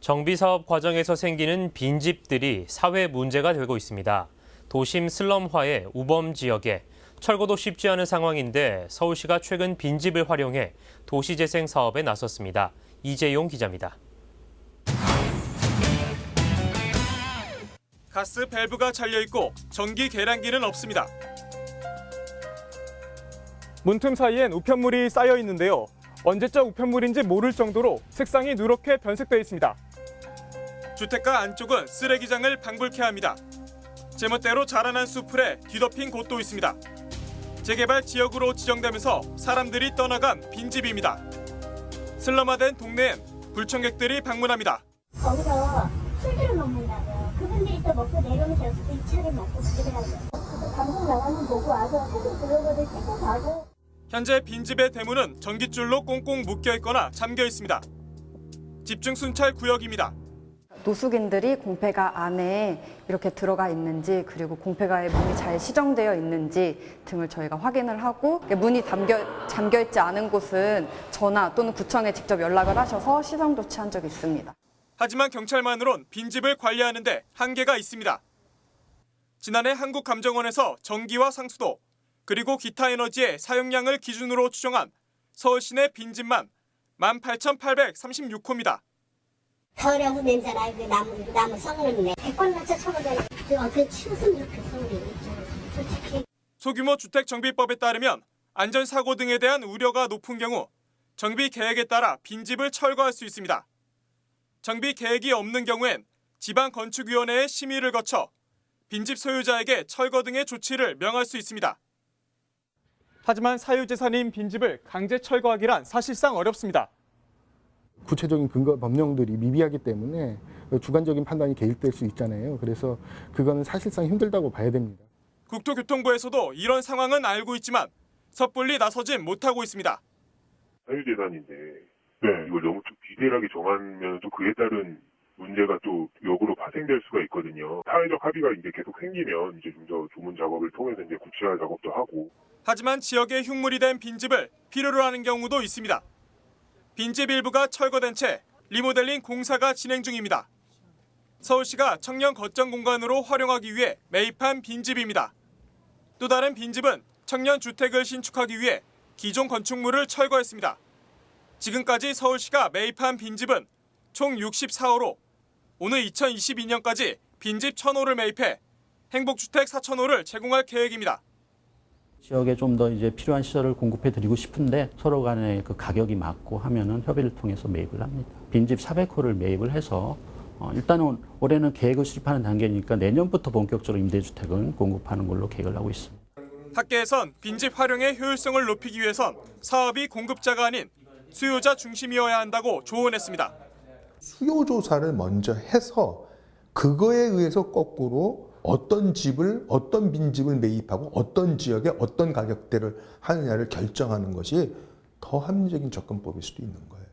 정비사업 과정에서 생기는 빈집들이 사회 문제가 되고 있습니다. 도심 슬럼화의 우범 지역에 철거도 쉽지 않은 상황인데 서울시가 최근 빈집을 활용해 도시재생 사업에 나섰습니다. 이재용 기자입니다. 가스 밸브가 잘려있고 전기 계량기는 없습니다. 문틈 사이엔 우편물이 쌓여 있는데요. 언제적 우편물인지 모를 정도로 색상이 누렇게 변색되어 있습니다. 주택가 안쪽은 쓰레기장을 방불케 합니다. 제멋대로 자라난 수풀에 뒤덮인 곳도 있습니다. 재개발 지역으로 지정되면서 사람들이 떠나간 빈집입니다. 슬럼화된 동네엔 불청객들이 방문합니다. 거기서 술들을 먹는다고요. 그분들이 또 먹고 내려오면서 여기서 2차를 먹고 그러더라고요. 방송 나가는 보고 와서 사진 블로그를 찍고 가고. 현재 빈집의 대문은 전깃줄로 꽁꽁 묶여 있거나 잠겨 있습니다. 집중 순찰 구역입니다. 노숙인들이 공폐가 안에 이렇게 들어가 있는지, 그리고 공폐가의 문이 잘 시정되어 있는지 등을 저희가 확인을 하고, 문이 잠겨 있지 않은 곳은 전화 또는 구청에 직접 연락을 하셔서 시정 조치한 적이 있습니다. 하지만 경찰만으론 빈집을 관리하는 데 한계가 있습니다. 지난해 한국감정원에서 전기와 상수도 그리고 기타 에너지의 사용량을 기준으로 추정한 서울 시내 빈집만 18,836호입니다. 더러운 냄새나 나무 썩는 내 100번 맞춰 쳐보자. 그 치웠으면 좋겠어 우리. 솔직히. 소규모 주택정비법에 따르면 안전사고 등에 대한 우려가 높은 경우 정비 계획에 따라 빈집을 철거할 수 있습니다. 정비 계획이 없는 경우엔 지방건축위원회의 심의를 거쳐 빈집 소유자에게 철거 등의 조치를 명할 수 있습니다. 하지만 사유재산인 빈집을 강제 철거하기란 사실상 어렵습니다. 구체적인 근거 법령들이 미비하기 때문에 주관적인 판단이 개입될 수 있잖아요. 그래서 그거는 사실상 힘들다고 봐야 됩니다. 국토교통부에서도 이런 상황은 알고 있지만 섣불리 나서진 못하고 있습니다. 사유재산인데 이걸 너무 좀 디테일하게 정하면 또 그에 따른 문제가 또 역으로 파생될 수가 있거든요. 사회적 합의가 이제 계속 생기면 이제 좀 더 조문 작업을 통해서 이제 구체화 작업도 하고. 하지만 지역에 흉물이 된 빈집을 필요로 하는 경우도 있습니다. 빈집 일부가 철거된 채 리모델링 공사가 진행 중입니다. 서울시가 청년 거점 공간으로 활용하기 위해 매입한 빈집입니다. 또 다른 빈집은 청년 주택을 신축하기 위해 기존 건축물을 철거했습니다. 지금까지 서울시가 매입한 빈집은 총 64호로 오늘 2022년까지 빈집 1,000호를 매입해 행복주택 4,000호를 제공할 계획입니다. 지역에 좀 더 이제 필요한 시설을 공급해 드리고 싶은데 서로 간에 그 가격이 맞고 하면은 협의를 통해서 매입을 합니다. 빈집 400호를 매입을 해서 일단은 올해는 계획을 수립하는 단계니까 내년부터 본격적으로 임대주택은 공급하는 걸로 계획을 하고 있습니다. 학계에선 빈집 활용의 효율성을 높이기 위해선 사업이 공급자가 아닌 수요자 중심이어야 한다고 조언했습니다. 수요 조사를 먼저 해서 그거에 의해서 거꾸로 어떤 집을, 어떤 빈집을 매입하고 어떤 지역에 어떤 가격대를 하느냐를 결정하는 것이 더 합리적인 접근법일 수도 있는 거예요.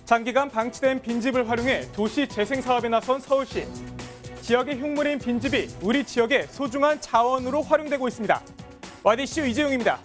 장기간 방치된 빈집을 활용해 도시 재생 사업에 나선 서울시. 지역의 흉물인 빈집이 우리 지역의 소중한 자원으로 활용되고 있습니다. YDC 이재용입니다.